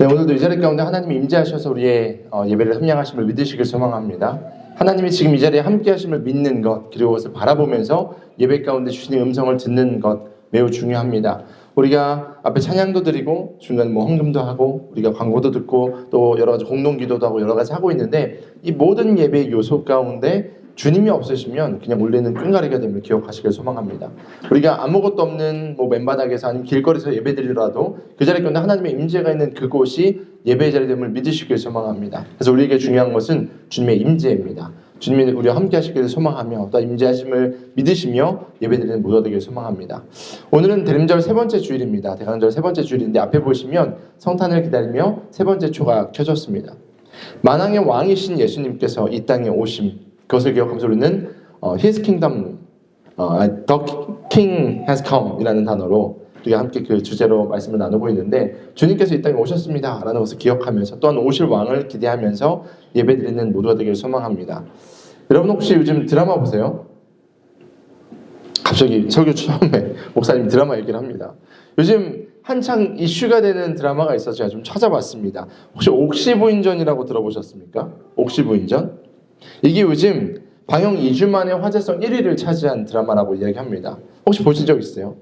네, 오늘도 이 자리 가운데 하나님이 임재하셔서 우리의 예배를 함양하심을 믿으시길 소망합니다. 하나님이 지금 이 자리에 함께 하심을 믿는 것, 그리고 그것을 바라보면서 예배 가운데 주시는 음성을 듣는 것 매우 중요합니다. 우리가 앞에 찬양도 드리고 중간에 헌금도 하고 우리가 광고도 듣고 또 여러 가지 공동기도도 하고 여러 가지 하고 있는데, 이 모든 예배의 요소 가운데 주님이 없으시면 그냥 울리는 끈가리가 됨을 기억하시길 소망합니다. 우리가 아무것도 없는 맨바닥에서 아니면 길거리에서 예배드리더라도 그 자리 가운데 하나님의 임재가 있는 그곳이 예배의 자리 됨을 믿으시길 소망합니다. 그래서 우리에게 중요한 것은 주님의 임재입니다. 주님이 우리와 함께 하시기를 소망하며 또 임재하심을 믿으시며 예배드리는 모두가 되기를 소망합니다. 오늘은 대림절 세 번째 주일입니다. 대강절 세 번째 주일인데 앞에 보시면 성탄을 기다리며 세 번째 초가 켜졌습니다. 만왕의 왕이신 예수님께서 이 땅에 오심, 그것을 기억하면서 우리는 His Kingdom, The King has come 이라는 단어로 우리가 함께 그 주제로 말씀을 나누고 있는데, 주님께서 이 땅에 오셨습니다 라는 것을 기억하면서 또한 오실 왕을 기대하면서 예배드리는 모두가 되기를 소망합니다. 여러분 혹시 요즘 드라마 보세요? 갑자기 설교 처음에 목사님 드라마 얘기를 합니다. 요즘 한창 이슈가 되는 드라마가 있어서 제가 좀 찾아봤습니다. 혹시 옥시부인전이라고 들어보셨습니까? 옥시부인전? 이게 요즘 방영 2주 만에 화제성 1위를 차지한 드라마라고 이야기합니다. 혹시 보신 적 있어요?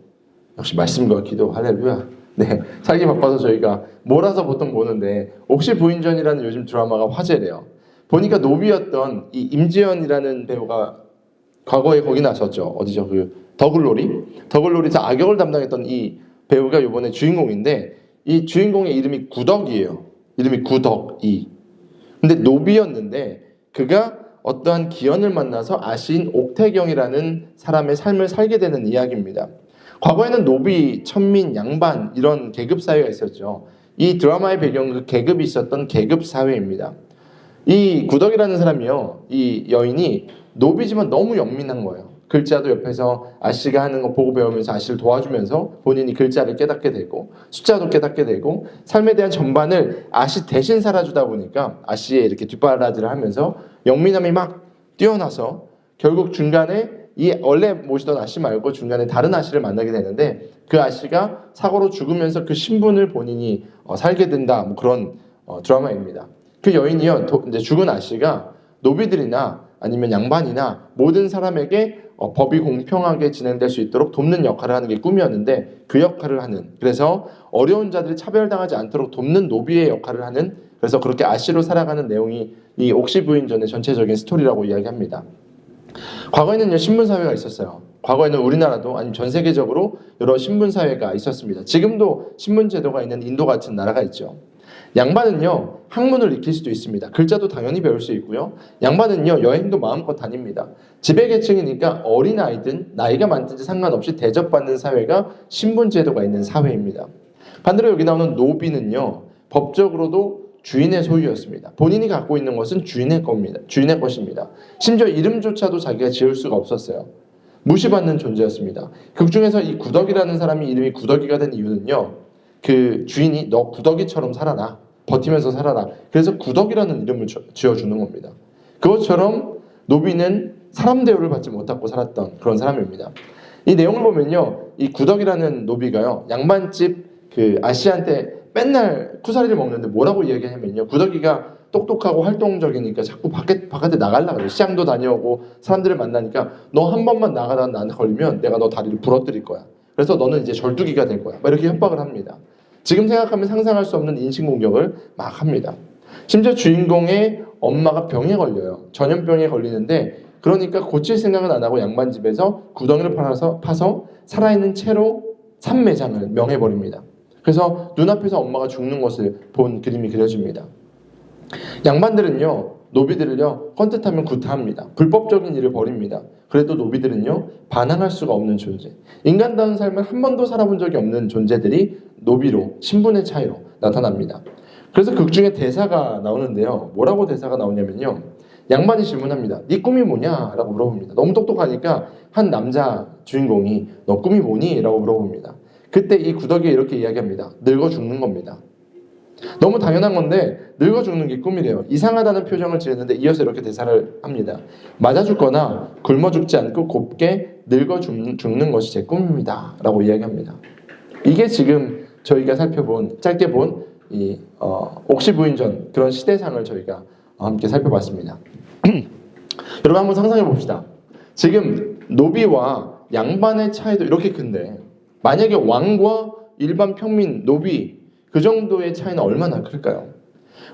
역시 말씀과 기도, 할렐루야. 네, 살기 바빠서 저희가 몰아서 보통 보는데 옥시부인전이라는 요즘 드라마가 화제래요. 보니까 노비였던 이 임지연이라는 배우가 과거에 거기 나섰죠. 어디죠? 그 더글로리에서 악역을 담당했던 이 배우가 이번에 주인공인데, 이 주인공의 이름이 구덕이에요. 이름이 구덕이. 근데 노비였는데 그가 어떠한 기연을 만나서 아시인 옥태경이라는 사람의 삶을 살게 되는 이야기입니다. 과거에는 노비, 천민, 양반 이런 계급 사회가 있었죠. 이 드라마의 배경은 그 계급이 있었던 계급 사회입니다. 이 구덕이라는 사람이요, 이 여인이 노비지만 너무 영민한 거예요. 글자도 옆에서 아씨가 하는 거 보고 배우면서 아씨를 도와주면서 본인이 글자를 깨닫게 되고 숫자도 깨닫게 되고 삶에 대한 전반을 아씨 대신 살아주다 보니까 아씨의 이렇게 뒷바라지를 하면서 영민함이 막 뛰어나서 결국 중간에 이 원래 모시던 아씨 말고 중간에 다른 아씨를 만나게 되는데, 그 아씨가 사고로 죽으면서 그 신분을 본인이 살게 된다, 그런 드라마입니다. 그 여인이요, 이제 죽은 아씨가 노비들이나 아니면 양반이나 모든 사람에게 법이 공평하게 진행될 수 있도록 돕는 역할을 하는 게 꿈이었는데, 그 역할을 하는, 그래서 어려운 자들이 차별당하지 않도록 돕는 노비의 역할을 하는, 그래서 그렇게 아씨로 살아가는 내용이 이 옥시부인전의 전체적인 스토리라고 이야기합니다. 과거에는 신분사회가 있었어요. 과거에는 우리나라도 아니면 전 세계적으로 여러 신분사회가 있었습니다. 지금도 신분제도가 있는 인도 같은 나라가 있죠. 양반은요, 학문을 익힐 수도 있습니다. 글자도 당연히 배울 수 있고요. 양반은요, 여행도 마음껏 다닙니다. 지배계층이니까 어린아이든 나이가 많든지 상관없이 대접받는 사회가 신분제도가 있는 사회입니다. 반대로 여기 나오는 노비는요, 법적으로도 주인의 소유였습니다. 본인이 갖고 있는 것은 주인의 것입니다. 심지어 이름조차도 자기가 지을 수가 없었어요. 무시받는 존재였습니다. 극중에서 이 구덕이라는 사람이 이름이 구덕이가 된 이유는요, 그 주인이 너 구덕이처럼 살아라, 버티면서 살아라, 그래서 구덕이라는 이름을 지어주는 겁니다. 그것처럼 노비는 사람 대우를 받지 못하고 살았던 그런 사람입니다. 이 내용을 보면요, 이 구덕이라는 노비가요, 양반집 그 아씨한테 맨날 쿠사리를 먹는데 뭐라고 이야기하냐면요, 구덕이가 똑똑하고 활동적이니까 자꾸 바깥에 나가려고 그래요. 시장도 다녀오고 사람들을 만나니까 너 한 번만 나가다 나한테 걸리면 내가 너 다리를 부러뜨릴 거야. 그래서 너는 이제 절뚝이가 될 거야. 이렇게 협박을 합니다. 지금 생각하면 상상할 수 없는 인신공격을 막 합니다. 심지어 주인공의 엄마가 병에 걸려요. 전염병에 걸리는데, 그러니까 고칠 생각은 안 하고 양반집에서 구덩이를 파서 살아있는 채로 산매장을 명해버립니다. 그래서 눈앞에서 엄마가 죽는 것을 본 그림이 그려집니다. 양반들은요, 노비들을요, 헌뜻하면 구타합니다. 불법적인 일을 벌입니다. 그래도 노비들은요, 반항할 수가 없는 존재, 인간다운 삶을 한 번도 살아본 적이 없는 존재들이 노비로, 신분의 차이로 나타납니다. 그래서 극중에 대사가 나오는데요, 뭐라고 대사가 나오냐면요, 양반이 질문합니다. 네 꿈이 뭐냐? 라고 물어봅니다. 너무 똑똑하니까 한 남자 주인공이 너 꿈이 뭐니? 라고 물어봅니다. 그때 이 구덕이 이렇게 이야기합니다. 늙어 죽는 겁니다. 너무 당연한 건데 늙어 죽는 게 꿈이래요. 이상하다는 표정을 지었는데 이어서 이렇게 대사를 합니다. 맞아 죽거나 굶어 죽지 않고 곱게 늙어 죽는 것이 제 꿈입니다. 라고 이야기합니다. 이게 지금 저희가 짧게 본 옥시부인전 그런 시대상을 저희가 함께 살펴봤습니다. 여러분 한번 상상해 봅시다. 지금 노비와 양반의 차이도 이렇게 큰데 만약에 왕과 일반 평민, 노비 그 정도의 차이는 얼마나 클까요?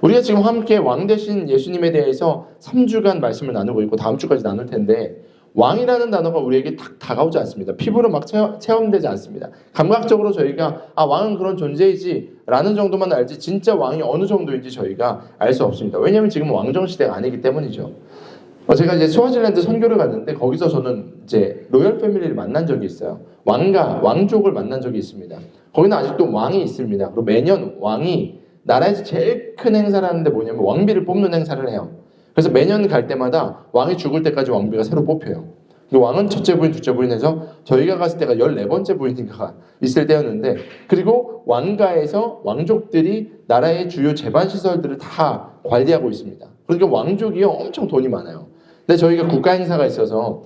우리가 지금 함께 왕 대신 예수님에 대해서 3주간 말씀을 나누고 있고 다음 주까지 나눌 텐데 왕이라는 단어가 우리에게 딱 다가오지 않습니다. 피부로 막 체험되지 않습니다. 감각적으로 저희가 왕은 그런 존재이지 라는 정도만 알지 진짜 왕이 어느 정도인지 저희가 알 수 없습니다. 왜냐하면 지금 왕정 시대가 아니기 때문이죠. 제가 이제 스와질랜드 선교를 갔는데 거기서 저는 이제 로열 패밀리를 만난 적이 있어요. 왕족을 만난 적이 있습니다. 거기는 아직도 왕이 있습니다. 그리고 매년 왕이 나라에서 제일 큰 행사를 하는데 뭐냐면 왕비를 뽑는 행사를 해요. 그래서 매년 갈 때마다 왕이 죽을 때까지 왕비가 새로 뽑혀요. 왕은 첫째 부인, 둘째 부인 해서 저희가 갔을 때가 14번째 부인인가 있을 때였는데 그리고 왕가에서 왕족들이 나라의 주요 재반시설들을 다 관리하고 있습니다. 그러니까 왕족이요 엄청 돈이 많아요. 근데 저희가 국가 행사가 있어서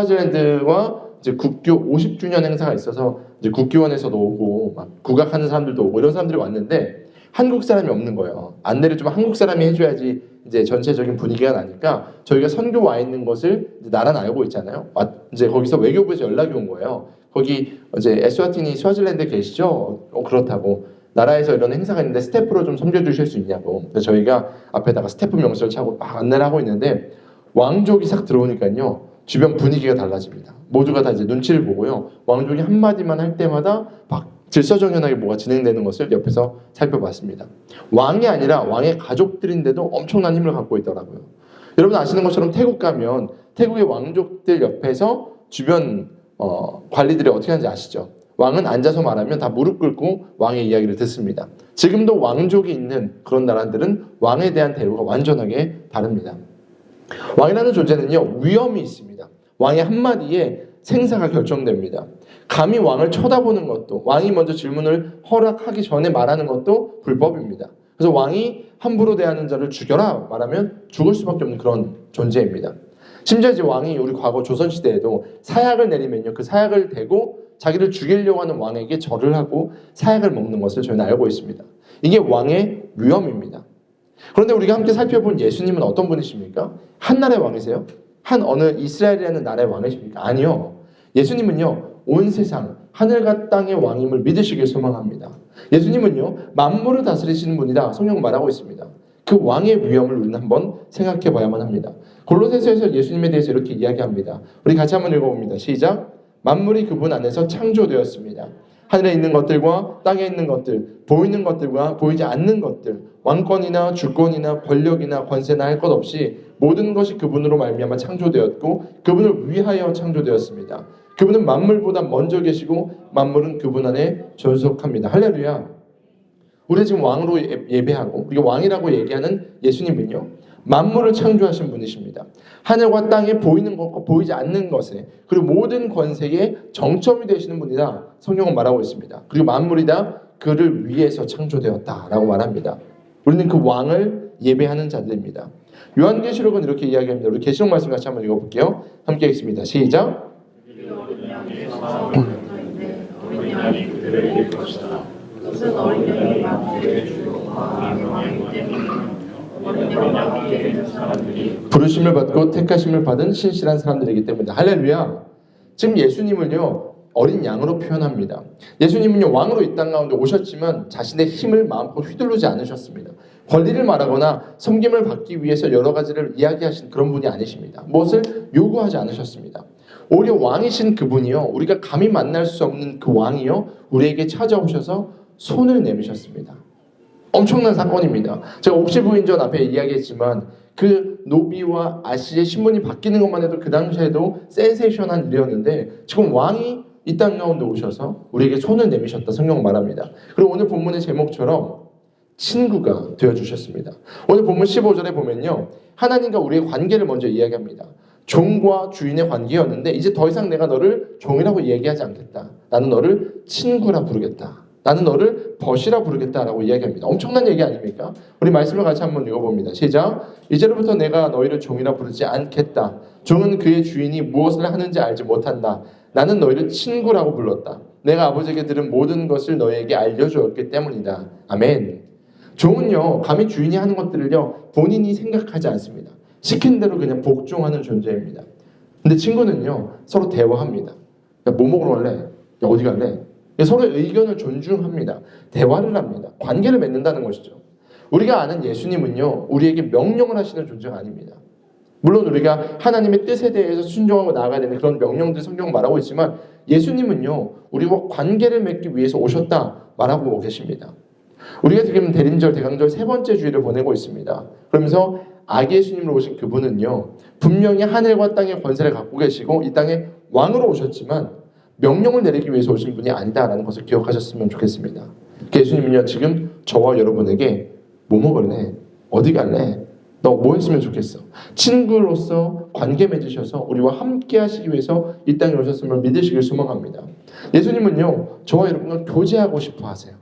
스와질랜드와 이제 국교 50주년 행사가 있어서 이제 국교원에서도 오고 막 국악하는 사람들도 오고 이런 사람들이 왔는데 한국 사람이 없는 거예요. 안내를 좀 한국 사람이 해줘야지 이제 전체적인 분위기가 나니까 저희가 선교 와 있는 것을 이제 나라는 알고 있잖아요. 이제 거기서 외교부에서 연락이 온 거예요. 거기 이제 에스와티니 스와질랜드에 계시죠? 그렇다고. 나라에서 이런 행사가 있는데 스태프로 좀 섬겨주실 수 있냐고. 그래서 저희가 앞에다가 스태프 명세를 차고 막 안내를 하고 있는데 왕족이 싹 들어오니까요. 주변 분위기가 달라집니다. 모두가 다 이제 눈치를 보고요. 왕족이 한마디만 할 때마다 막 질서정연하게 뭐가 진행되는 것을 옆에서 살펴봤습니다. 왕이 아니라 왕의 가족들인데도 엄청난 힘을 갖고 있더라고요. 여러분 아시는 것처럼 태국 가면 태국의 왕족들 옆에서 주변 관리들이 어떻게 하는지 아시죠? 왕은 앉아서 말하면 다 무릎 꿇고 왕의 이야기를 듣습니다. 지금도 왕족이 있는 그런 나라들은 왕에 대한 대우가 완전하게 다릅니다. 왕이라는 존재는요 위엄이 있습니다. 왕의 한마디에 생사가 결정됩니다. 감히 왕을 쳐다보는 것도 왕이 먼저 질문을 허락하기 전에 말하는 것도 불법입니다. 그래서 왕이 함부로 대하는 자를 죽여라 말하면 죽을 수밖에 없는 그런 존재입니다. 심지어 이제 왕이 우리 과거 조선시대에도 사약을 내리면요 그 사약을 대고 자기를 죽이려고 하는 왕에게 절을 하고 사약을 먹는 것을 저희는 알고 있습니다. 이게 왕의 위엄입니다. 그런데 우리가 함께 살펴본 예수님은 어떤 분이십니까? 한 나라의 왕이세요? 한 어느 이스라엘이라는 나라의 왕이십니까? 아니요. 예수님은요 온 세상 하늘과 땅의 왕임을 믿으시길 소망합니다. 예수님은요 만물을 다스리시는 분이다 성경 말하고 있습니다. 그 왕의 위엄을 우리는 한번 생각해 봐야만 합니다. 골로새서에서 예수님에 대해서 이렇게 이야기합니다. 우리 같이 한번 읽어봅니다. 시작. 만물이 그분 안에서 창조되었습니다. 하늘에 있는 것들과 땅에 있는 것들, 보이는 것들과 보이지 않는 것들, 왕권이나 주권이나 권력이나 권세나 할 것 없이 모든 것이 그분으로 말미암아 창조되었고 그분을 위하여 창조되었습니다. 그분은 만물보다 먼저 계시고 만물은 그분 안에 존속합니다. 할렐루야. 우리 지금 왕으로 예배하고 우리가 왕이라고 얘기하는 예수님은요 만물을 창조하신 분이십니다. 하늘과 땅에 보이는 것과 보이지 않는 것에 그리고 모든 권세의 정점이 되시는 분이다 성경은 말하고 있습니다. 그리고 만물이 다 그를 위해서 창조되었다라고 말합니다. 우리는 그 왕을 예배하는 자들입니다. 요한계시록은 이렇게 이야기합니다. 우리 계시록 말씀 같이 한번 읽어볼게요. 함께 읽습니다. 시작. 무슨 어린 양이 만물의 주요와 왕이기 때문에 어린 양이 되는 사람들이 부르심을 받고 택하심을 받은 신실한 사람들이기 때문이다. 할렐루야. 지금 예수님을요 어린 양으로 표현합니다. 예수님은요 왕으로 이 땅 가운데 오셨지만 자신의 힘을 마음껏 휘두르지 않으셨습니다. 권리를 말하거나 섬김을 받기 위해서 여러 가지를 이야기하신 그런 분이 아니십니다. 무엇을 요구하지 않으셨습니다. 오히려 왕이신 그분이요 우리가 감히 만날 수 없는 그 왕이요 우리에게 찾아오셔서 손을 내미셨습니다. 엄청난 사건입니다. 제가 옥시부인전 앞에 이야기했지만 그 노비와 아시의 신분이 바뀌는 것만 해도 그 당시에도 센세이션한 일이었는데 지금 왕이 이 땅 가운데 오셔서 우리에게 손을 내미셨다 성경 말합니다. 그리고 오늘 본문의 제목처럼 친구가 되어주셨습니다. 오늘 본문 15절에 보면요 하나님과 우리의 관계를 먼저 이야기합니다. 종과 주인의 관계였는데 이제 더 이상 내가 너를 종이라고 얘기하지 않겠다. 나는 너를 친구라 부르겠다. 나는 너를 벗이라 부르겠다라고 이야기합니다. 엄청난 얘기 아닙니까? 우리 말씀을 같이 한번 읽어봅니다. 시작. 이제부터 내가 너희를 종이라 부르지 않겠다. 종은 그의 주인이 무엇을 하는지 알지 못한다. 나는 너희를 친구라고 불렀다. 내가 아버지에게 들은 모든 것을 너희에게 알려주었기 때문이다. 아멘. 종은요, 감히 주인이 하는 것들을요, 본인이 생각하지 않습니다. 시킨 대로 그냥 복종하는 존재입니다. 근데 친구는요, 서로 대화합니다. 야, 뭐 먹으러 갈래? 야, 어디 갈래? 서로의 의견을 존중합니다. 대화를 합니다. 관계를 맺는다는 것이죠. 우리가 아는 예수님은요, 우리에게 명령을 하시는 존재가 아닙니다. 물론 우리가 하나님의 뜻에 대해서 순종하고 나아가야 되는 그런 명령들 성경 말하고 있지만 예수님은요, 우리와 관계를 맺기 위해서 오셨다 말하고 계십니다. 우리가 지금 대림절, 대강절 세 번째 주일을 보내고 있습니다. 그러면서 아기 예수님으로 오신 그분은요, 분명히 하늘과 땅의 권세를 갖고 계시고 이 땅에 왕으로 오셨지만 명령을 내리기 위해서 오신 분이 아니다라는 것을 기억하셨으면 좋겠습니다. 예수님은요, 지금 저와 여러분에게 뭐 먹을래? 어디 갈래? 너 뭐 했으면 좋겠어? 친구로서 관계 맺으셔서 우리와 함께 하시기 위해서 이 땅에 오셨음을 믿으시길 소망합니다. 예수님은요, 저와 여러분과 교제하고 싶어 하세요.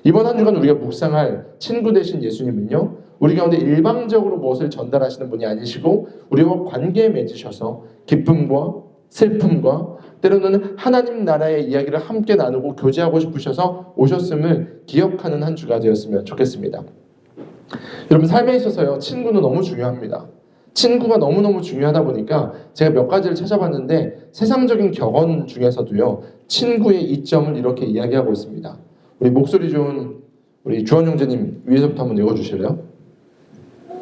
이번 한 주간 우리가 묵상할 친구 되신 예수님은요, 우리 가운데 일방적으로 무엇을 전달하시는 분이 아니시고 우리와 관계 맺으셔서 기쁨과 슬픔과 때로는 하나님 나라의 이야기를 함께 나누고 교제하고 싶으셔서 오셨음을 기억하는 한 주가 되었으면 좋겠습니다. 여러분, 삶에 있어서요, 친구는 너무 중요합니다. 친구가 너무너무 중요하다 보니까 제가 몇 가지를 찾아봤는데 세상적인 격언 중에서도요, 친구의 이점을 이렇게 이야기하고 있습니다. 우리 목소리 좋은 우리 주원 형제님 위에서부터 한번 읽어주실래요?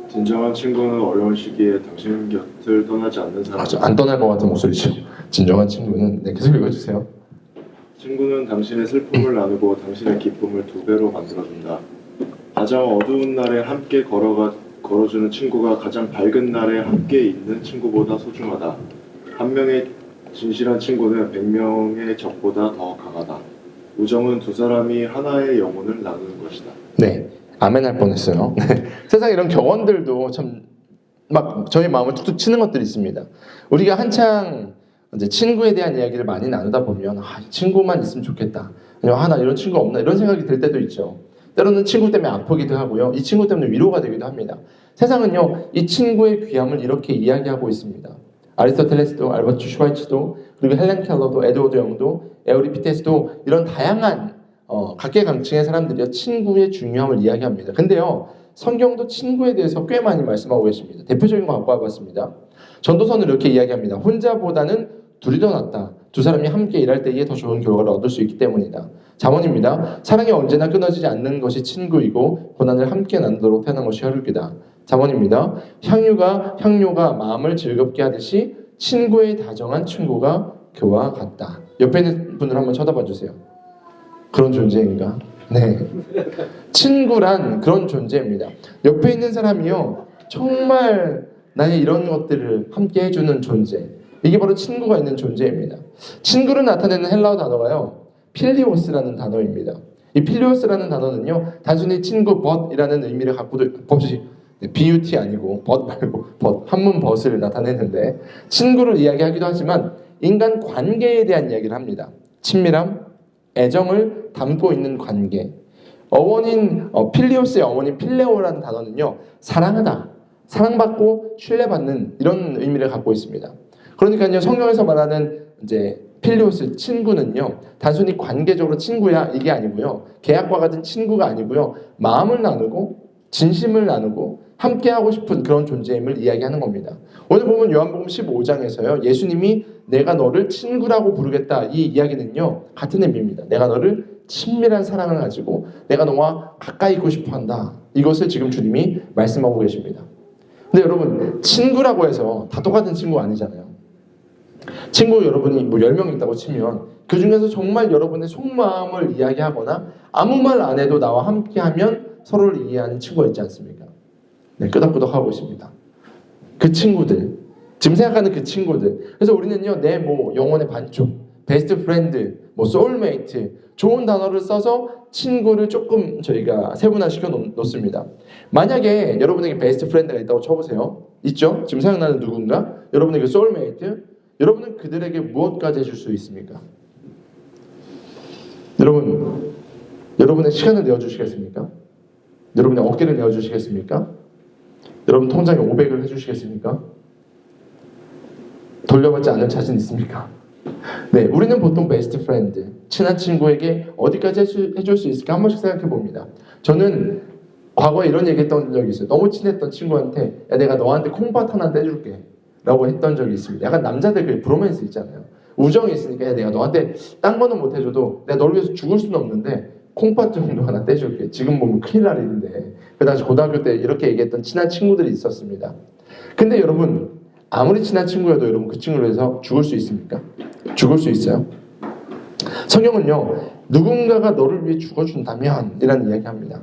진정한 친구는 어려운 시기에 당신 곁을 떠나지 않는 사람. 맞아, 안 떠날 것 같은 목소리죠. 진정한 친구는, 네, 계속 읽어주세요. 친구는 당신의 슬픔을 나누고 당신의 기쁨을 두 배로 만들어준다. 가장 어두운 날에 함께 걸어주는 친구가 가장 밝은 날에 함께 있는 친구보다 소중하다. 한 명의 진실한 친구는 100명의 적보다 더 강하다. 우정은 두 사람이 하나의 영혼을 나누는 것이다. 네, 아멘 할 뻔했어요. 세상 이런 격언들도 참 막 저희 마음을 툭툭 치는 것들이 있습니다. 우리가 한창 이제 친구에 대한 이야기를 많이 나누다 보면 친구만 있으면 좋겠다. 아니면 나 이런 친구 없나 이런 생각이 들 때도 있죠. 때로는 친구 때문에 아프기도 하고요. 이 친구 때문에 위로가 되기도 합니다. 세상은요, 이 친구의 귀함을 이렇게 이야기하고 있습니다. 아리스토텔레스도, 알버트 슈바이츠도, 그리고 헬렌 켈러도, 에드워드 영도, 에우리피테스도 이런 다양한 각계각층의 사람들이요, 친구의 중요함을 이야기합니다. 근데요, 성경도 친구에 대해서 꽤 많이 말씀하고 계십니다. 대표적인 거 갖고 와봤습니다. 전도서는 이렇게 이야기합니다. 혼자보다는 둘이 더 낫다. 두 사람이 함께 일할 때에 더 좋은 결과를 얻을 수 있기 때문이다. 잠언입니다. 사랑이 언제나 끊어지지 않는 것이 친구이고 고난을 함께 나누도록 태어난 것이 혈육이다. 잠언입니다. 향료가 마음을 즐겁게 하듯이 친구의 다정한 친구가 그와 같다. 옆에 있는 분을 한번 쳐다봐 주세요. 그런 존재인가? 네. 친구란 그런 존재입니다. 옆에 있는 사람이요, 정말 나의 이런 것들을 함께 해주는 존재. 이게 바로 친구가 있는 존재입니다. 친구를 나타내는 헬라어 단어가요, 필리오스라는 단어입니다. 이 필리오스라는 단어는요, 단순히 친구 벗이라는 의미를 갖고도 벗이 BUT 아니고 벗 말고 벗 한문 벗을 나타내는데 친구를 이야기하기도 하지만 인간 관계에 대한 이야기를 합니다. 친밀함, 애정을 담고 있는 관계. 어원인 필리오스의 어원인 필레오라는 단어는요, 사랑하다, 사랑받고 신뢰받는 이런 의미를 갖고 있습니다. 그러니까요, 성경에서 말하는 이제 필리오스 친구는요, 단순히 관계적으로 친구야 이게 아니고요, 계약과 같은 친구가 아니고요, 마음을 나누고 진심을 나누고 함께하고 싶은 그런 존재임을 이야기하는 겁니다. 오늘 보면 요한복음 15장에서요, 예수님이 내가 너를 친구라고 부르겠다 이 이야기는요, 같은 의미입니다. 내가 너를 친밀한 사랑을 가지고 내가 너와 가까이 있고 싶어한다. 이것을 지금 주님이 말씀하고 계십니다. 근데 여러분, 친구라고 해서 다 똑같은 친구가 아니잖아요. 친구 여러분이 뭐 10명 있다고 치면 그 중에서 정말 여러분의 속마음을 이야기하거나 아무 말 안 해도 나와 함께하면 서로를 이해하는 친구가 있지 않습니까? 네, 끄덕끄덕하고 있습니다. 그 친구들, 지금 생각하는 그 친구들. 그래서 우리는요, 내 뭐 영혼의 반쪽, 베스트 프렌드, 뭐 소울메이트, 좋은 단어를 써서 친구를 조금 저희가 세분화시켜 놓습니다. 만약에 여러분에게 베스트 프렌드가 있다고 쳐보세요. 있죠? 지금 생각나는 누군가? 여러분에게 소울메이트? 여러분은 그들에게 무엇까지 해줄 수 있습니까? 여러분의 시간을 내어주시겠습니까? 여러분의 어깨를 내어주시겠습니까? 여러분 통장에 500을 해주시겠습니까? 돌려받지 않을 자신 있습니까? 네, 우리는 보통 베스트 프렌드, 친한 친구에게 어디까지 해줄 수 있을까 한 번씩 생각해 봅니다. 저는 과거에 이런 얘기 했던 적이 있어요. 너무 친했던 친구한테 야 내가 너한테 콩팥 하나 떼줄게 라고 했던 적이 있습니다. 약간 남자들 그 브로맨스 있잖아요. 우정이 있으니까 야 내가 너한테 딴 거는 못 해줘도 내가 너를 위해서 죽을 수는 없는데 콩팥 정도 하나 떼줄게. 지금 보면 큰일 날 일인데. 그 당시 고등학교 때 이렇게 얘기했던 친한 친구들이 있었습니다. 근데 여러분 아무리 친한 친구여도 여러분 그 친구를 위해서 죽을 수 있습니까? 죽을 수 있어요. 성경은요 누군가가 너를 위해 죽어준다면 이라는 이야기합니다.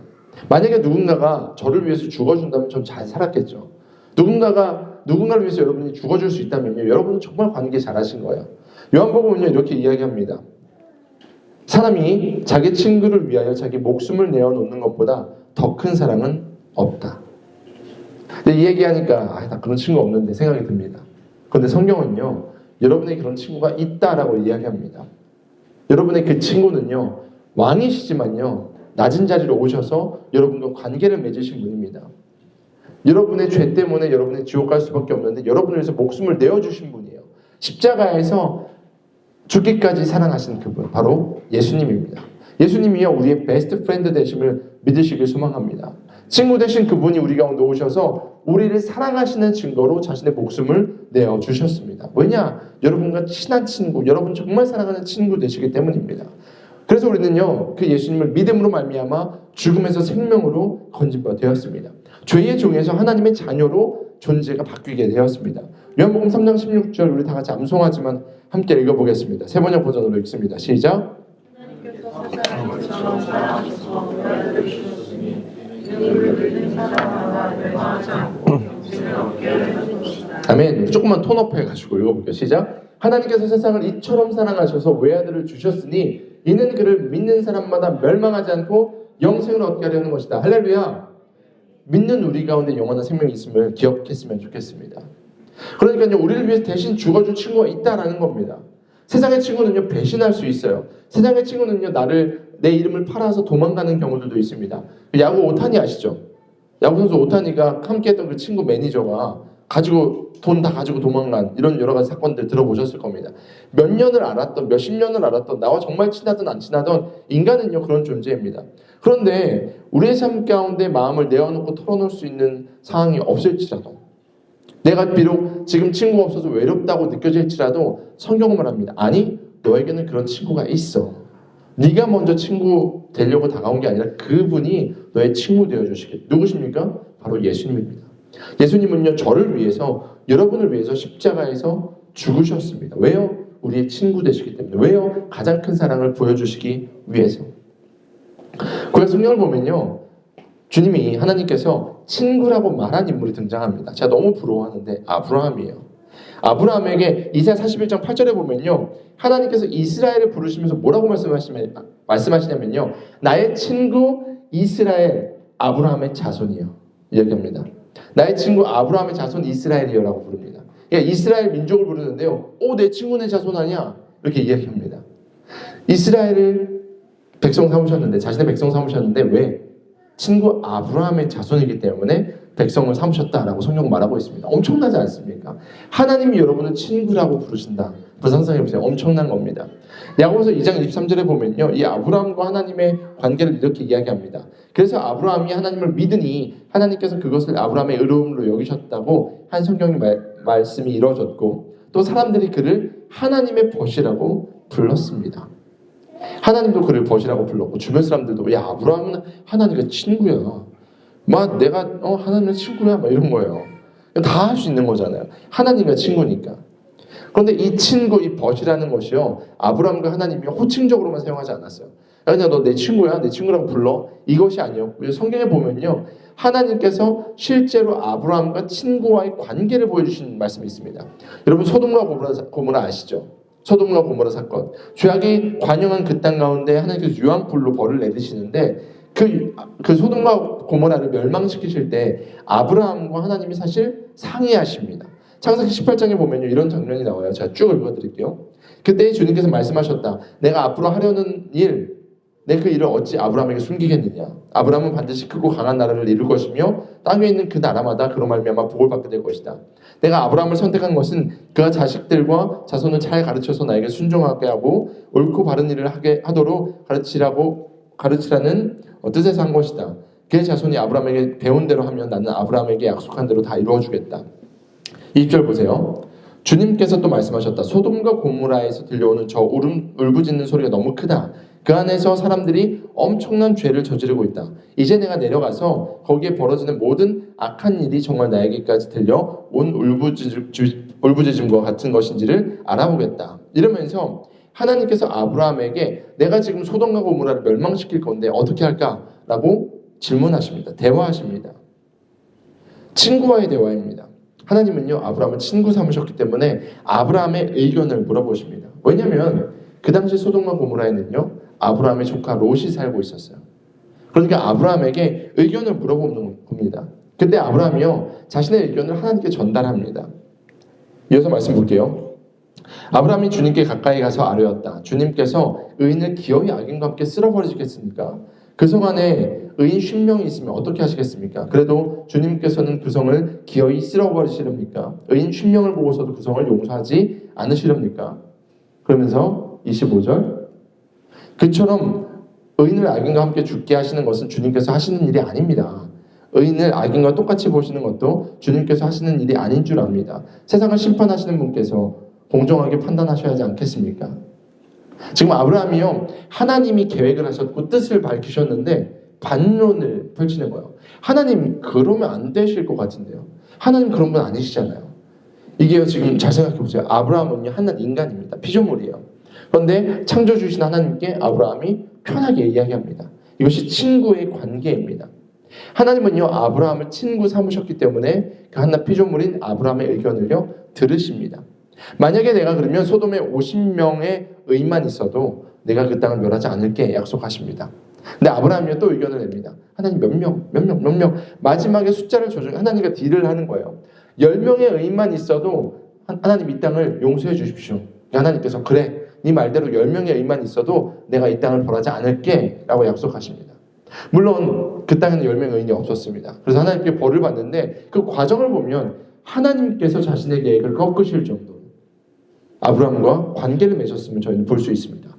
만약에 누군가가 저를 위해서 죽어준다면 전 잘 살았겠죠. 누군가를 위해서 여러분이 죽어줄 수 있다면요 여러분은 정말 관계 잘하신 거예요. 요한복음은요 이렇게 이야기합니다. 사람이 자기 친구를 위하여 자기 목숨을 내어놓는 것보다 더 큰 사랑은 없다. 근데 이 얘기하니까 나 그런 친구 없는데 생각이 듭니다. 그런데 성경은요 여러분의 그런 친구가 있다라고 이야기합니다. 여러분의 그 친구는요 왕이시지만요 낮은 자리로 오셔서 여러분과 관계를 맺으신 분입니다. 여러분의 죄 때문에 여러분의 지옥 갈 수밖에 없는데 여러분을 위해서 목숨을 내어주신 분이에요. 십자가에서 죽기까지 사랑하신 그분 바로 예수님입니다. 예수님이요 우리의 베스트 프렌드 되심을 믿으시길 소망합니다. 친구 되신 그분이 우리 가운데 오셔서 우리를 사랑하시는 증거로 자신의 목숨을 내어주셨습니다. 왜냐? 여러분과 친한 친구, 여러분 정말 사랑하는 친구 되시기 때문입니다. 그래서 우리는요 그 예수님을 믿음으로 말미암아 죽음에서 생명으로 건진바 되었습니다. 죄의 종에서 하나님의 자녀로 존재가 바뀌게 되었습니다. 요한복음 3장 16절 우리 다 같이 암송하지만 함께 읽어보겠습니다. 세 번역 버전으로 읽습니다. 시작. 하나님께서 세상을 이처럼 사랑하셔서 우리를 주셨으니 그를 믿는 사람마다 멸망하지 않고 영생을 얻게 하신 것이다. 아멘. 조금만 톤 업 해가지고 읽어볼게요. 시작. 하나님께서 세상을 이처럼 사랑하셔서 외아들을 주셨으니 이는 그를 믿는 사람마다 멸망하지 않고 영생을 얻게 하려는 것이다. 할렐루야. 믿는 우리 가운데 영원한 생명이 있음을 기억했으면 좋겠습니다. 그러니까요 우리를 위해서 대신 죽어준 친구가 있다라는 겁니다. 세상의 친구는요 배신할 수 있어요. 세상의 친구는요 내 이름을 팔아서 도망가는 경우들도 있습니다. 야구 오타니 아시죠? 야구 선수 오타니가 함께했던 그 친구 매니저가 돈 다 가지고 도망간 이런 여러 가지 사건들 들어보셨을 겁니다. 몇십 년을 알았던 나와 정말 친하든 안 친하든 인간은요 그런 존재입니다. 그런데 우리의 삶 가운데 마음을 내어놓고 털어놓을 수 있는 상황이 없을지라도 내가 비록 지금 친구가 없어서 외롭다고 느껴질지라도 성경은 말합니다. 아니 너에게는 그런 친구가 있어. 네가 먼저 친구 되려고 다가온 게 아니라 그분이 너의 친구 되어주시겠다. 누구십니까? 바로 예수님입니다. 예수님은요 저를 위해서 여러분을 위해서 십자가에서 죽으셨습니다. 왜요? 우리의 친구 되시기 때문에. 왜요? 가장 큰 사랑을 보여주시기 위해서. 그래서 성경을 보면요 주님이 하나님께서 친구라고 말한 인물이 등장합니다. 제가 너무 부러워하는데 아브라함이에요. 아브라함에게 이사야 41장 8절에 보면요 하나님께서 이스라엘을 부르시면서 뭐라고 말씀하시냐면요 나의 친구 이스라엘 아브라함의 자손이요 이야기합니다. 나의 친구 아브라함의 자손 이스라엘이요라고 부릅니다. 그러니까 이스라엘 민족을 부르는데요 내 친구네 자손 아니야? 이렇게 이야기합니다. 이스라엘을 백성 삼으셨는데 자신의 백성 삼으셨는데 왜? 친구 아브라함의 자손이기 때문에 백성을 삼으셨다라고 성경 말하고 있습니다. 엄청나지 않습니까? 하나님이 여러분을 친구라고 부르신다. 상상해보세요. 엄청난 겁니다. 야고보서 2장 23절에 보면요 이 아브라함과 하나님의 관계를 이렇게 이야기합니다. 그래서 아브라함이 하나님을 믿으니 하나님께서 그것을 아브라함의 의로움으로 여기셨다고 한 성경의 말씀이 이루어졌고 또 사람들이 그를 하나님의 벗이라고 불렀습니다. 하나님도 그를 벗이라고 불렀고 주변 사람들도 야 아브라함은 하나님과 친구야. 내가 하나님의 친구야 이런 거예요. 다 할 수 있는 거잖아요. 하나님과 친구니까. 그런데 이 친구, 이 벗이라는 것이요 아브라함과 하나님이 호칭적으로만 사용하지 않았어요. 그냥 너 내 친구야, 내 친구라고 불러 이것이 아니었고요. 성경에 보면요 하나님께서 실제로 아브라함과 친구와의 관계를 보여주신 말씀이 있습니다. 여러분 소돔과 고모라 아시죠? 소돔과 고모라 사건. 죄악이 관영한 그 땅 가운데 하나님께서 유황불로 벌을 내리시는데 그 소돔과 고모라를 멸망시키실 때 아브라함과 하나님이 사실 상의하십니다. 창세기 18장에 보면요 이런 장면이 나와요. 제가 쭉 읽어드릴게요. 그때 주님께서 말씀하셨다. 내가 앞으로 하려는 일, 내 그 일을 어찌 아브라함에게 숨기겠느냐. 아브라함은 반드시 크고 강한 나라를 이룰 것이며 땅에 있는 그 나라마다 그로 말미암아 복을 받게 될 것이다. 내가 아브라함을 선택한 것은 그가 자식들과 자손을 잘 가르쳐서 나에게 순종하게 하고 옳고 바른 일을 하도록 가르치라는 뜻에서 한 것이다. 그의 자손이 아브라함에게 배운 대로 하면 나는 아브라함에게 약속한 대로 다 이루어주겠다. 20절 보세요. 주님께서 또 말씀하셨다. 소돔과 고모라에서 들려오는 저 울부짖는 소리가 너무 크다. 그 안에서 사람들이 엄청난 죄를 저지르고 있다. 이제 내가 내려가서 거기에 벌어지는 모든 악한 일이 정말 나에게까지 들려 온 울부짖음과 같은 것인지를 알아보겠다. 이러면서 하나님께서 아브라함에게 내가 지금 소돔과 고모라를 멸망시킬 건데 어떻게 할까라고 질문하십니다. 대화하십니다. 친구와의 대화입니다. 하나님은요 아브라함을 친구 삼으셨기 때문에 아브라함의 의견을 물어보십니다. 왜냐하면 그 당시 소돔과 고모라에는요 아브라함의 조카 롯이 살고 있었어요. 그러니까 아브라함에게 의견을 물어보는 겁니다. 근데 아브라함이요 자신의 의견을 하나님께 전달합니다. 이어서 말씀 볼게요. 아브라함이 주님께 가까이 가서 아뢰었다. 주님께서 의인을 기어이 악인과 함께 쓸어버리시겠습니까? 그 성 안에 의인 50명이 있으면 어떻게 하시겠습니까? 그래도 주님께서는 그 성을 기어이 쓸어버리시렵니까? 의인 50명을 보고서도 그 성을 용서하지 않으시렵니까? 그러면서 25절 그처럼 의인을 악인과 함께 죽게 하시는 것은 주님께서 하시는 일이 아닙니다. 의인을 악인과 똑같이 보시는 것도 주님께서 하시는 일이 아닌 줄 압니다. 세상을 심판하시는 분께서 공정하게 판단하셔야 하지 않겠습니까? 지금 아브라함이요 하나님이 계획을 하셨고 뜻을 밝히셨는데 반론을 펼치는 거예요. 하나님 그러면 안 되실 것 같은데요. 하나님 그런 분 아니시잖아요. 이게요 지금 잘 생각해 보세요. 아브라함은요 한 인간입니다. 피조물이에요. 그런데 창조주신 하나님께 아브라함이 편하게 이야기합니다. 이것이 친구의 관계입니다. 하나님은요 아브라함을 친구 삼으셨기 때문에 그 한낱 피조물인 아브라함의 의견을요 들으십니다. 만약에 내가 그러면 소돔에 50명의 의인만 있어도 내가 그 땅을 멸하지 않을게 약속하십니다. 근데 아브라함이 또 의견을 냅니다. 하나님 몇 명 마지막에 숫자를 조정 하나님과 딜을 하는 거예요. 10명의 의인만 있어도 하나님 이 땅을 용서해 주십시오. 하나님께서 그래 네 말대로 10명의 의인만 있어도 내가 이 땅을 벌하지 않을게 라고 약속하십니다. 물론 그 땅에는 10명의 의인이 없었습니다. 그래서 하나님께 벌을 받는데 그 과정을 보면 하나님께서 자신의 계획을 꺾으실 정도로 아브라함과 관계를 맺었음을 저희는 볼 수 있습니다.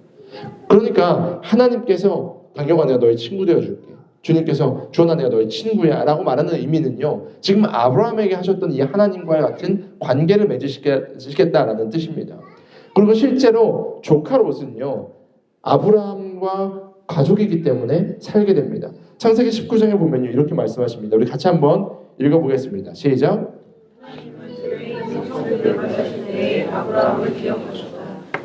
그러니까 하나님께서 당경아 내가 너의 친구 되어줄게. 주님께서 주원아 내가 너의 친구야 라고 말하는 의미는요 지금 아브라함에게 하셨던 이 하나님과의 같은 관계를 맺으시겠다라는 뜻입니다. 그리고 실제로 조카 롯은요 아브라함과 가족이기 때문에 살게 됩니다. 창세기 19장에 보면요 이렇게 말씀하십니다. 우리 같이 한번 읽어보겠습니다. 시작. 아브라함을 기억하셨다.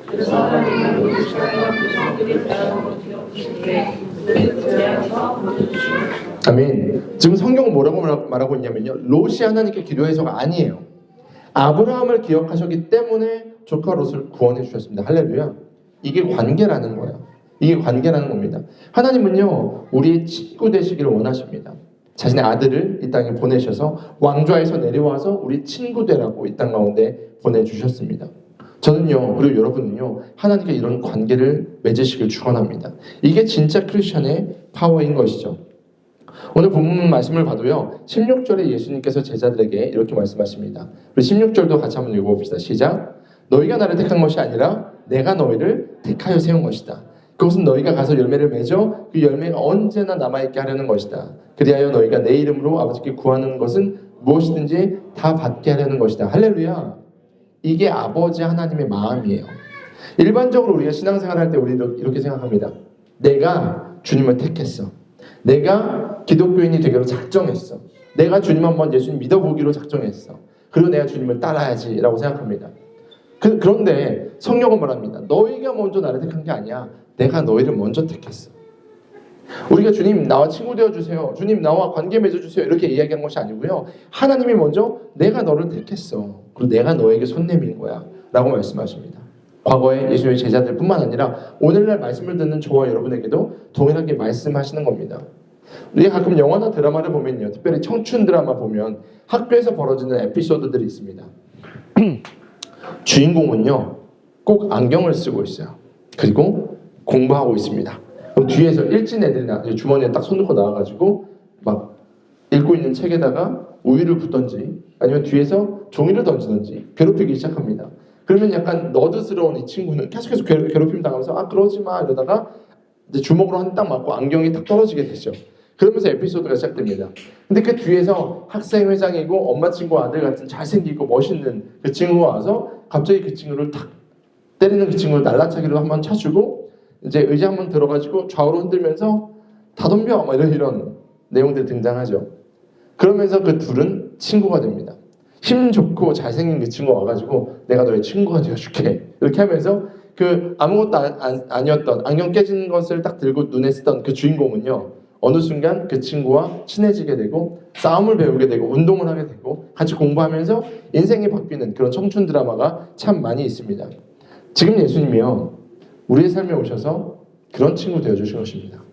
그래서 하나님은 롯의 자녀와 그 성들이 대하고 기억하시기에 그들을 제하여서 보내주시옵소서. 아멘. 지금 성경은 뭐라고 말하고 있냐면요 롯이 하나님께 기도해서가 아니에요. 아브라함을 기억하셨기 때문에 조카 롯을 구원해 주셨습니다. 할렐루야. 이게 관계라는 거예요. 이게 관계라는 겁니다. 하나님은요 우리의 친구 되시기를 원하십니다. 자신의 아들을 이 땅에 보내셔서 왕좌에서 내려와서 우리 친구 되라고 이 땅 가운데 보내주셨습니다. 저는요 그리고 여러분은요 하나님께 이런 관계를 맺으시길 축원합니다. 이게 진짜 크리스천의 파워인 것이죠. 오늘 본문 말씀을 봐도요 16절에 예수님께서 제자들에게 이렇게 말씀하십니다. 우리 16절도 같이 한번 읽어봅시다. 시작. 너희가 나를 택한 것이 아니라 내가 너희를 택하여 세운 것이다. 그것은 너희가 가서 열매를 맺어 그 열매가 언제나 남아있게 하려는 것이다. 그리하여 너희가 내 이름으로 아버지께 구하는 것은 무엇이든지 다 받게 하려는 것이다. 할렐루야. 이게 아버지 하나님의 마음이에요. 일반적으로 우리가 신앙생활 할 때 우리 이렇게 생각합니다. 내가 주님을 택했어. 내가 기독교인이 되기로 작정했어. 내가 주님 한번 예수님 믿어보기로 작정했어. 그리고 내가 주님을 따라야지 라고 생각합니다. 그런데 성경은 말합니다. 너희가 먼저 나를 택한 게 아니야. 내가 너희를 먼저 택했어. 우리가 주님 나와 친구 되어주세요. 주님 나와 관계 맺어주세요. 이렇게 이야기한 것이 아니고요. 하나님이 먼저 내가 너를 택했어. 그리고 내가 너에게 손 내민 거야. 라고 말씀하십니다. 과거에 예수님의 제자들 뿐만 아니라 오늘날 말씀을 듣는 저와 여러분에게도 동일하게 말씀하시는 겁니다. 우리가 가끔 영화나 드라마를 보면요. 특별히 청춘 드라마 보면 학교에서 벌어지는 에피소드들이 있습니다. 주인공은요. 꼭 안경을 쓰고 있어요. 그리고 공부하고 있습니다. 그럼 뒤에서 일진 애들이 주머니에 딱 손 넣고 나와가지고 막 읽고 있는 책에다가 우유를 붓던지 아니면 뒤에서 종이를 던지던지 괴롭히기 시작합니다. 그러면 약간 너드스러운 이 친구는 계속해서 괴롭힘 당하면서 아 그러지 마 이러다가 이제 주먹으로 한 딱 맞고 안경이 딱 떨어지게 되죠. 그러면서 에피소드가 시작됩니다. 근데 그 뒤에서 학생회장이고 엄마 친구 아들 같은 잘생기고 멋있는 그 친구가 와서 갑자기 그 친구를 탁 때리는 그 친구를 날라차기로 한번 차주고 이제 의자 한번 들어가지고 좌우로 흔들면서 다 덤벼 막 이런 내용들이 등장하죠. 그러면서 그 둘은 친구가 됩니다. 힘 좋고 잘생긴 그 친구가 와가지고 내가 너의 친구가 되어줄게 이렇게 하면서 그 아무것도 아니었던 안경 깨진 것을 딱 들고 눈에 쓰던 그 주인공은요 어느 순간 그 친구와 친해지게 되고 싸움을 배우게 되고 운동을 하게 되고 같이 공부하면서 인생이 바뀌는 그런 청춘 드라마가 참 많이 있습니다. 지금 예수님이요 우리의 삶에 오셔서 그런 친구 되어주신 것입니다.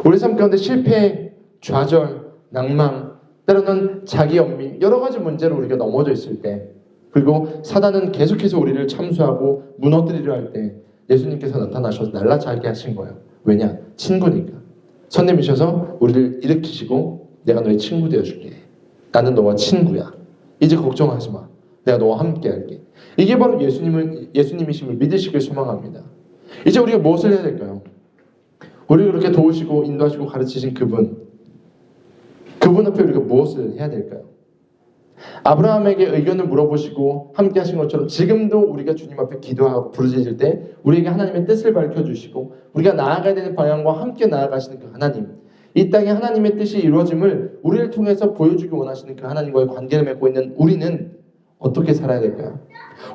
우리 삶 가운데 실패, 좌절, 낭망, 때로는 자기 연민 여러 가지 문제로 우리가 넘어져 있을 때 그리고 사단은 계속해서 우리를 참수하고 무너뜨리려 할 때 예수님께서 나타나셔서 날라차게 하신 거예요. 왜냐? 친구니까. 선님이셔서 우리를 일으키시고 내가 너의 친구 되어줄게. 나는 너와 친구야. 이제 걱정하지 마. 내가 너와 함께 할게. 이게 바로 예수님이심을 믿으시길 소망합니다. 이제 우리가 무엇을 해야 될까요? 우리를 그렇게 도우시고 인도하시고 가르치신 그분 앞에 우리가 무엇을 해야 될까요? 아브라함에게 의견을 물어보시고 함께 하신 것처럼 지금도 우리가 주님 앞에 기도하고 부르짖을 때 우리에게 하나님의 뜻을 밝혀주시고 우리가 나아가야 되는 방향과 함께 나아가시는 그 하나님, 이 땅에 하나님의 뜻이 이루어짐을 우리를 통해서 보여주기 원하시는 그 하나님과의 관계를 맺고 있는 우리는 어떻게 살아야 될까요?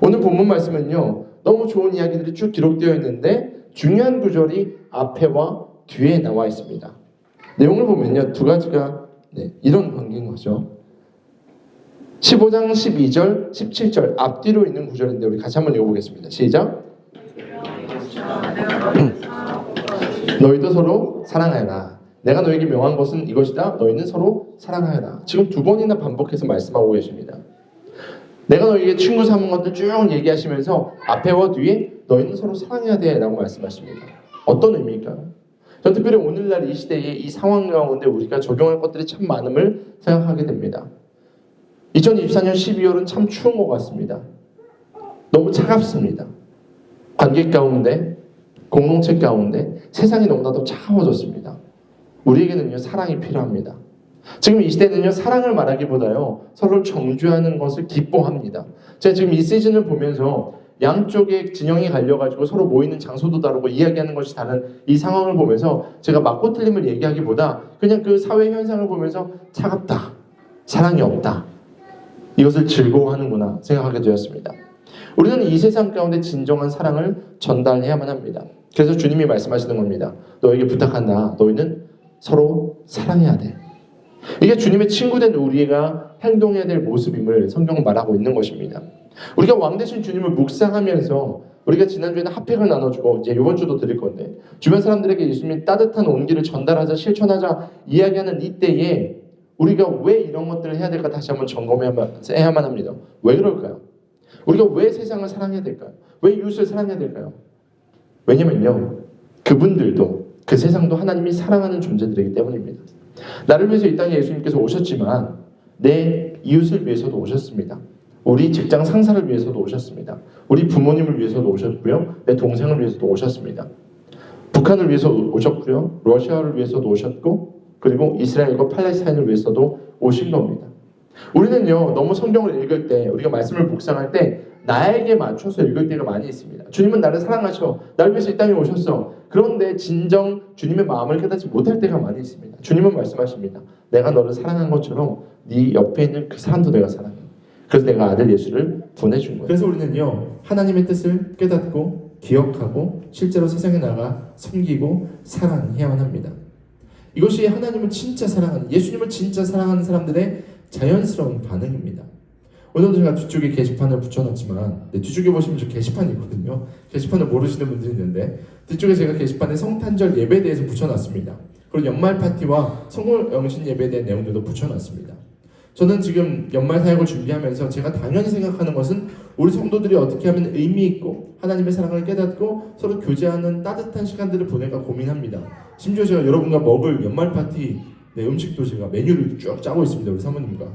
오늘 본문 말씀은요 너무 좋은 이야기들이 쭉 기록되어 있는데 중요한 구절이 앞에와 뒤에 나와 있습니다. 내용을 보면요 두 가지가 이런 관계인 거죠. 15장 12절 17절 앞뒤로 있는 구절인데 우리 같이 한번 읽어보겠습니다. 시작. 너희도 서로 사랑하여라. 내가 너에게 명한 것은 이것이다. 너희는 서로 사랑하여라. 지금 두 번이나 반복해서 말씀하고 계십니다. 내가 너에게 친구 삼은 것들 쭉 얘기하시면서 앞에와 뒤에 너희는 서로 사랑해야 돼 라고 말씀하십니다. 어떤 의미일까요? 전 특별히 오늘날 이 시대에 이 상황 가운데 우리가 적용할 것들이 참 많음을 생각하게 됩니다. 2024년 12월은 참 추운 것 같습니다. 너무 차갑습니다. 관계 가운데, 공동체 가운데 세상이 너무나도 차가워졌습니다. 우리에게는요 사랑이 필요합니다. 지금 이 시대는요 사랑을 말하기보다요 서로를 정죄하는 것을 기뻐합니다. 제가 지금 이 시즌을 보면서 양쪽의 진영이 갈려가지고 서로 모이는 장소도 다르고 이야기하는 것이 다른 이 상황을 보면서 제가 맞고 틀림을 얘기하기보다 그냥 그 사회 현상을 보면서 차갑다, 사랑이 없다, 이것을 즐거워하는구나 생각하게 되었습니다. 우리는 이 세상 가운데 진정한 사랑을 전달해야만 합니다. 그래서 주님이 말씀하시는 겁니다. 너에게 부탁한다. 너희는 서로 사랑해야 돼. 이게 주님의 친구된 우리가 행동해야 될 모습임을 성경은 말하고 있는 것입니다. 우리가 왕 되신 주님을 묵상하면서 우리가 지난주에는 핫팩을 나눠주고 이제 이번 주도 드릴 건데 주변 사람들에게 예수님의 따뜻한 온기를 전달하자 실천하자 이야기하는 이때에 우리가 왜 이런 것들을 해야 될까 다시 한번 점검해야만 합니다. 왜 그럴까요? 우리가 왜 세상을 사랑해야 될까요? 왜 이웃을 사랑해야 될까요? 왜냐면요 그분들도 그 세상도 하나님이 사랑하는 존재들이기 때문입니다. 나를 위해서 이 땅에 예수님께서 오셨지만 내 이웃을 위해서도 오셨습니다. 우리 직장 상사를 위해서도 오셨습니다. 우리 부모님을 위해서도 오셨고요. 내 동생을 위해서도 오셨습니다. 북한을 위해서 오셨고요. 러시아를 위해서도 오셨고 그리고 이스라엘과 팔레스타인을 위해서도 오신 겁니다. 우리는요 너무 성경을 읽을 때 우리가 말씀을 묵상할 때 나에게 맞춰서 읽을 때가 많이 있습니다. 주님은 나를 사랑하셔. 나를 위해서 이 땅에 오셨어. 그런데 진정 주님의 마음을 깨닫지 못할 때가 많이 있습니다. 주님은 말씀하십니다. 내가 너를 사랑한 것처럼 네 옆에 있는 그 사람도 내가 사랑해. 그래서 내가 아들 예수를 보내준 거예요. 그래서 우리는요 하나님의 뜻을 깨닫고 기억하고 실제로 세상에 나가 섬기고 사랑해야만 합니다. 이것이 하나님을 진짜 사랑하는, 예수님을 진짜 사랑하는 사람들의 자연스러운 반응입니다. 오늘도 제가 뒤쪽에 게시판을 붙여놨지만 뒤쪽에 보시면 저 게시판이 있거든요. 게시판을 모르시는 분들이 있는데 뒤쪽에 제가 게시판에 성탄절 예배에 대해서 붙여놨습니다. 그리고 연말 파티와 성월 영신 예배에 대한 내용들도 붙여놨습니다. 저는 지금 연말 사역을 준비하면서 제가 당연히 생각하는 것은 우리 성도들이 어떻게 하면 의미 있고 하나님의 사랑을 깨닫고 서로 교제하는 따뜻한 시간들을 보낼까 고민합니다. 심지어 제가 여러분과 먹을 연말 파티 음식도 제가 메뉴를 쭉 짜고 있습니다. 우리 사모님과.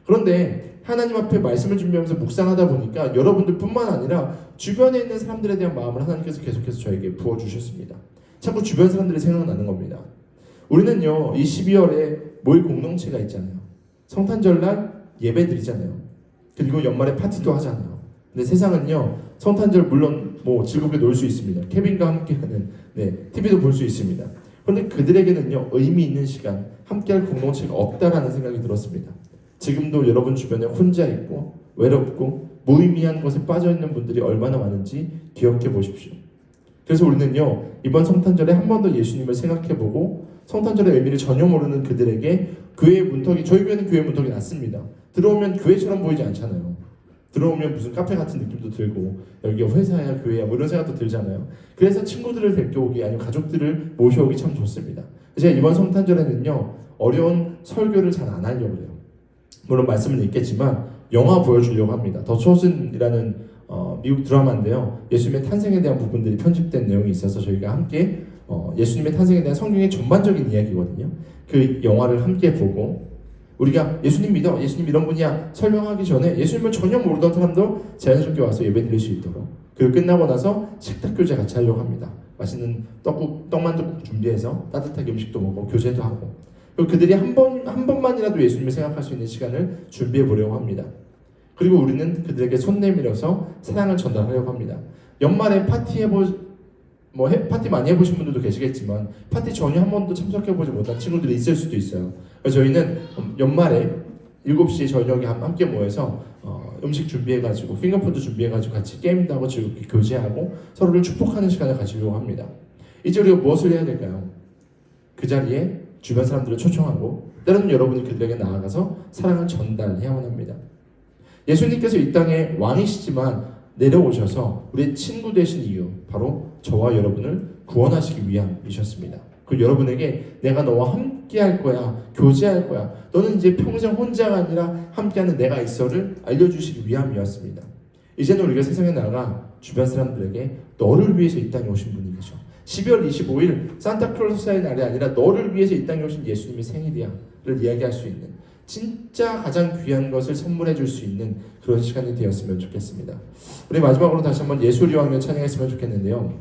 그런데 하나님 앞에 말씀을 준비하면서 묵상하다 보니까 여러분들뿐만 아니라 주변에 있는 사람들에 대한 마음을 하나님께서 계속해서 저에게 부어주셨습니다. 자꾸 주변 사람들이 생각나는 겁니다. 우리는요 이 12월에 모일 공동체가 있잖아요. 성탄절날 예배 드리잖아요. 그리고 연말에 파티도 하잖아요. 근데 세상은요 성탄절 물론 뭐 즐겁게 놀 수 있습니다. 케빈과 함께하는 TV도 볼 수 있습니다. 그런데 그들에게는요 의미 있는 시간, 함께할 공동체가 없다라는 생각이 들었습니다. 지금도 여러분 주변에 혼자 있고 외롭고 무의미한 것에 빠져있는 분들이 얼마나 많은지 기억해 보십시오. 그래서 우리는요 이번 성탄절에 한 번 더 예수님을 생각해보고 성탄절의 의미를 전혀 모르는 그들에게 교회의 문턱이, 저희 교회는 교회 문턱이 낮습니다. 들어오면 교회처럼 보이지 않잖아요. 들어오면 무슨 카페 같은 느낌도 들고 여기가 회사야 교회야 뭐 이런 생각도 들잖아요. 그래서 친구들을 뵙게 오기 아니면 가족들을 모셔오기 참 좋습니다. 제가 이번 성탄절에는요 어려운 설교를 잘 안 하려고 해요. 물론 말씀은 있겠지만 영화 보여주려고 합니다. 더 초즌이라는 미국 드라마인데요. 예수님의 탄생에 대한 부분들이 편집된 내용이 있어서 저희가 함께 예수님의 탄생에 대한 성경의 전반적인 이야기거든요. 그 영화를 함께 보고 우리가 예수님 믿어, 예수님 이런 분이야 설명하기 전에 예수님을 전혀 모르던 사람도 자연스럽게 와서 예배 드릴 수 있도록, 그리고 끝나고 나서 식탁 교제 같이 하려고 합니다. 맛있는 떡만둣국 준비해서 따뜻하게 음식도 먹고 교제도 하고, 그리고 그들이 한 번만이라도 예수님을 생각할 수 있는 시간을 준비해 보려고 합니다. 그리고 우리는 그들에게 손 내밀어서 사랑을 전달하려고 합니다. 연말에 파티 많이 해보신 분들도 계시겠지만 파티 전혀 한 번도 참석해보지 못한 친구들이 있을 수도 있어요. 그래서 저희는 연말에 7시에 저녁에 함께 모여서 음식 준비해가지고 핑거푸드 준비해가지고 같이 게임도 하고 즐겁게 교제하고 서로를 축복하는 시간을 가지려고 합니다. 이제 우리가 무엇을 해야 될까요? 그 자리에 주변 사람들을 초청하고 때로는 여러분이 그들에게 나아가서 사랑을 전달해야만 합니다. 예수님께서 이 땅에 왕이시지만 내려오셔서 우리의 친구 되신 이유, 바로 저와 여러분을 구원하시기 위함이셨습니다. 그 여러분에게 내가 너와 함께 할 거야, 교제할 거야, 너는 이제 평생 혼자가 아니라 함께하는 내가 있어를 알려주시기 위함이었습니다. 이제는 우리가 세상에 나가 주변 사람들에게 너를 위해서 이 땅에 오신 분이 계셔, 12월 25일 산타클로스의 날이 아니라 너를 위해서 이 땅에 오신 예수님의 생일이야 를 이야기할 수 있는, 진짜 가장 귀한 것을 선물해 줄 수 있는 그런 시간이 되었으면 좋겠습니다. 우리 마지막으로 다시 한번 예수를 왕을 찬양했으면 좋겠는데요.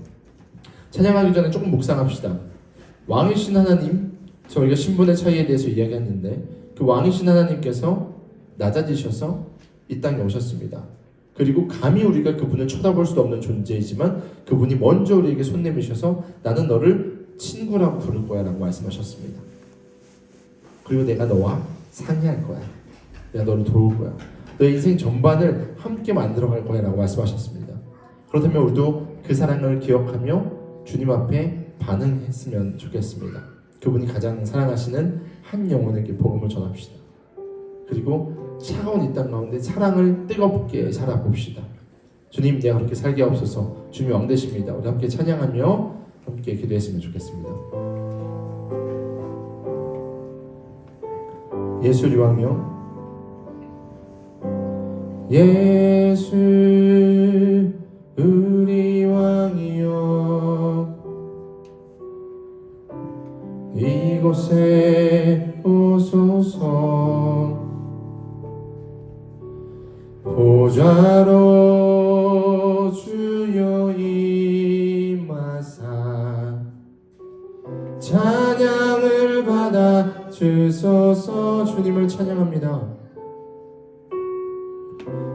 찬양하기 전에 조금 묵상합시다. 왕이신 하나님, 저희가 신분의 차이에 대해서 이야기했는데 그 왕이신 하나님께서 낮아지셔서 이 땅에 오셨습니다. 그리고 감히 우리가 그분을 쳐다볼 수도 없는 존재이지만 그분이 먼저 우리에게 손 내미셔서 나는 너를 친구라고 부를 거야 라고 말씀하셨습니다. 그리고 내가 너와 상의할 거야, 내가 너를 도울 거야, 너의 인생 전반을 함께 만들어갈 거야 라고 말씀하셨습니다. 그렇다면 우리도 그 사랑을 기억하며 주님 앞에 반응했으면 좋겠습니다. 그분이 가장 사랑하시는 한 영혼에게 복음을 전합시다. 그리고 차가운 이 땅 가운데 사랑을 뜨겁게 살아봅시다. 주님, 내가 그렇게 살게 하옵소서. 주님 왕 되십니다. 우리 함께 찬양하며 함께 기도했으면 좋겠습니다. 예수 우리 왕이여, 예수 우리 왕이여, 이곳에 오소서. 보좌로 주여 임하사 찬양을 받아 주소서. 주님을 찬양합니다.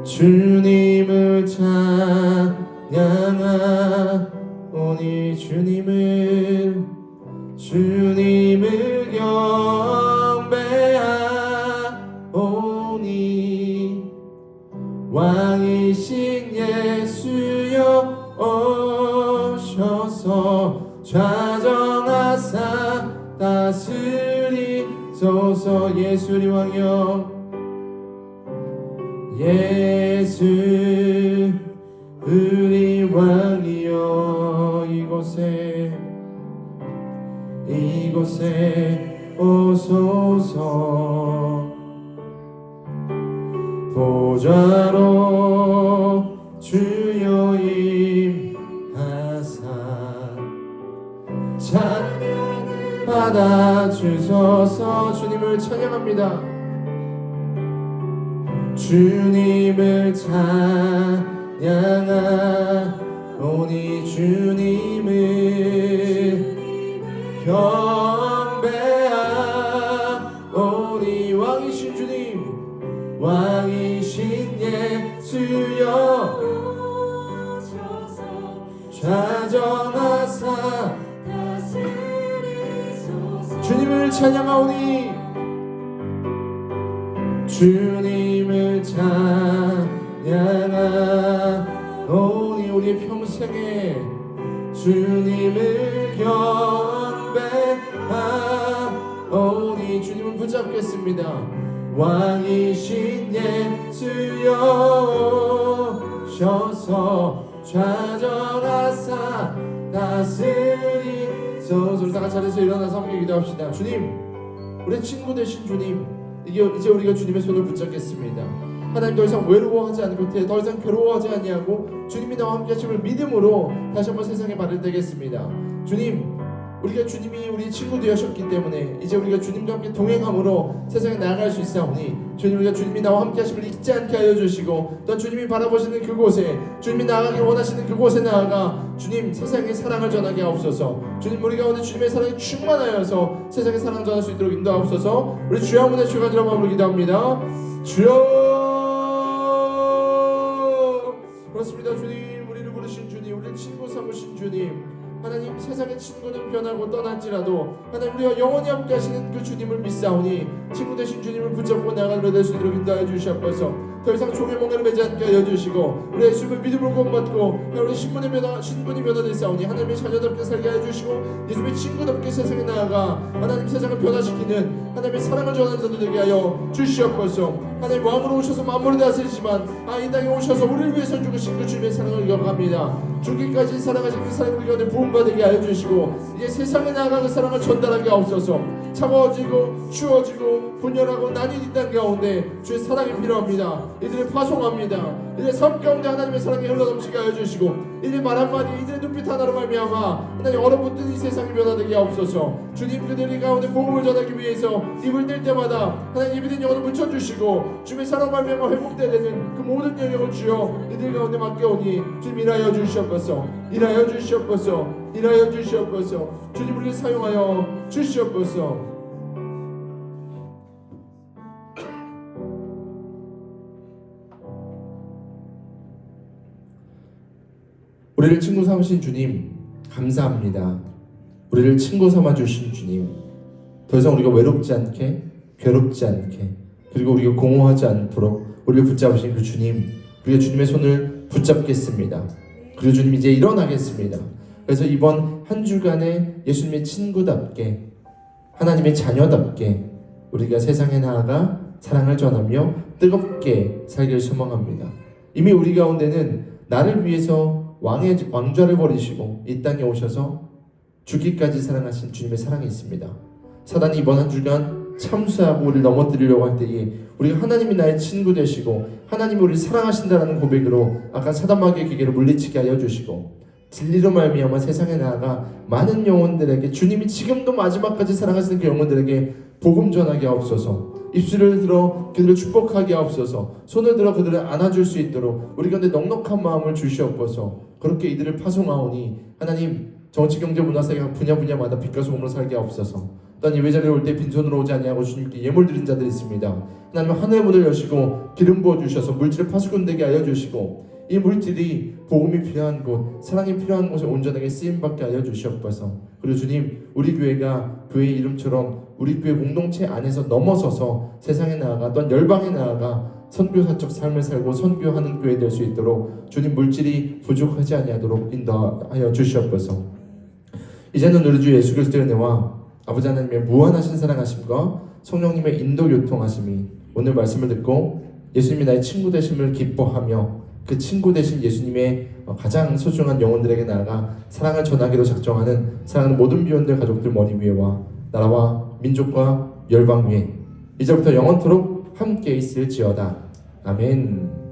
주님을 찬양하오니 주님을 경배하오니 왕이신 예수여 오셔서 좌정하사 다스리소서. 예수 우리 왕이여, 예수 우리 왕이여, 이곳에 오소서. 보좌로 주여 임하사 찬양을 받아 주소서. 주님을 찬양합니다. 주님을 찬양하오니 주님을 경배 주님을 찬양하오니 주님을 찬양하오니 우리의 평생에 주님을 경배하오니 주님을 붙잡겠습니다. 왕이신 예수여 셔서 좌절하사 다스리소서. 우리 다 같이 자리에서 일어나서 함께 기도합시다. 주님, 우리 친구 되신 주님, 이제 우리가 주님의 손을 붙잡겠습니다. 하나님, 더 이상 외로워하지 않고 더 이상 괴로워하지 아니하고 주님이 나와 함께 하심을 믿음으로 다시 한번 세상에 발을 떼겠습니다. 주님, 우리가 주님이 우리 친구 되셨기 때문에 이제 우리가 주님과 함께 동행함으로 세상에 나아갈 수 있사오니 주님, 우리가 주님이 나와 함께 하심을 잊지 않게 하여 주시고 또 주님이 바라보시는 그곳에, 주님이 나아가길 원하시는 그곳에 나아가 주님 세상에 사랑을 전하게 하옵소서. 주님, 우리 가운데 주님의 사랑이 충만하여서 세상에 사랑을 전할 수 있도록 인도하옵소서. 우리 주여 한 분의 주가 들어가 부르 기도합니다. 주여. 그렇습니다. 주님, 우리를 부르신 주님, 우리를 친구 삼으신 주님, 하나님, 세상의 친구는 변하고 떠날지라도 하나님, 우리와 영원히 함께 하시는 그 주님을 믿사오니 친구 되신 주님을 붙잡고 나아가는 될 수 있도록 인도하여 주시옵소서. 더 이상 종의 멍에를 매지 않게 하여 주시고 우리의 예수님을 믿음으로 구원받고 우리 신분이 변화되사오니 하나님의 자녀답게 살게 하여 주시고 예수님의 친구답게 세상에 나아가 하나님 세상을 변화시키는 하나님의 사랑을 전하는 자들 되게 하여 주시옵소서. 하나님, 왕으로 오셔서 만물을 다스리지만 이 땅에 오셔서 우리를 위해서 죽으신 그 주님의 사랑을 기억합니다. 죽기까지 사랑하신 그 사랑을 우리 가운데 부음받게 하여 주시고 이제 세상에 나아가 그 사랑을 전달하게 하옵소서. 차가워지고 추워지고 분열하고 나뉜 이 땅 가운데 주의 사랑이 필요합니다. 이들을 파송합니다. 이들의 삶 가운데 하나님의 사랑이 흘러넘치게 하여 주시고 이들의 말 한마디, 이들의 눈빛 하나로 말미암아 하나님 얼어붙은 이 세상이 변화되게 하옵소서. 주님, 그들이 가운데 복음을 전하기 위해서 입을 뗄 때마다 하나님 입이 된 영혼을 붙여주시고 주님의 사랑 말미암아 회복되는 그 모든 영역을 주여 이들 가운데 맡겨오니 주님 일하여 주시옵소서. 일하여 주시옵소서. 일하여 주시옵소서. 주님, 우리를 사용하여 주시옵소서. 우리를 친구 삼으신 주님 감사합니다. 우리를 친구 삼아 주신 주님, 더 이상 우리가 외롭지 않게 괴롭지 않게 그리고 우리가 공허하지 않도록 우리를 붙잡으신 그 주님, 우리가 주님의 손을 붙잡겠습니다. 그리고 주님 이제 일어나겠습니다. 그래서 이번 한 주간에 예수님의 친구답게 하나님의 자녀답게 우리가 세상에 나아가 사랑을 전하며 뜨겁게 살기를 소망합니다. 이미 우리 가운데는 나를 위해서 왕좌를 버리시고 이 땅에 오셔서 죽기까지 사랑하신 주님의 사랑이 있습니다. 사단이 이번 한 주간 참수하고 우리를 넘어뜨리려고 할 때에 우리가 하나님이 나의 친구 되시고 하나님이 우리를 사랑하신다라는 고백으로 아까 사단마귀의 기계를 물리치게 하여 주시고 진리로 말미암아 세상에 나아가 많은 영혼들에게 주님이 지금도 마지막까지 사랑하시는 그 영혼들에게 복음 전하게 하옵소서. 입술을 들어 그들을 축복하게 하옵소서. 손을 들어 그들을 안아줄 수 있도록 우리 가운데 넉넉한 마음을 주시옵소서. 그렇게 이들을 파송하오니 하나님, 정치, 경제, 문화, 사회 분야마다 빛과 소금으로 살게 하옵소서. 또한 예배자리에 올 때 빈손으로 오지 아니하고 주님께 예물 드린 자들이 있습니다. 하나님, 하늘의 문을 여시고 기름 부어 주셔서 물질을 파수꾼 되게 하여 주시고 이 물질이 복음이 필요한 곳, 사랑이 필요한 곳에 온전하게 쓰임받게 하여 주시옵소서. 그리고 주님, 우리 교회가 교회 이름처럼 우리 교회 공동체 안에서 넘어서서 세상에 나아가 또한 열방에 나아가 선교사적 삶을 살고 선교하는 교회 될 수 있도록 주님 물질이 부족하지 아니하도록 인도하여 주시옵소서. 이제는 우리 주 예수 그리스도의 은혜와 아버지 하나님의 무한하신 사랑하심과 성령님의 인도 교통하심이 오늘 말씀을 듣고 예수님이 나의 친구 되심을 기뻐하며 그 친구 되신 예수님의 가장 소중한 영혼들에게 나아가 사랑을 전하기로 작정하는 사랑하는 모든 비원들 가족들 머리 위에와 나라와 민족과 열방 위에 이제부터 영원토록 함께 있을지어다. 아멘.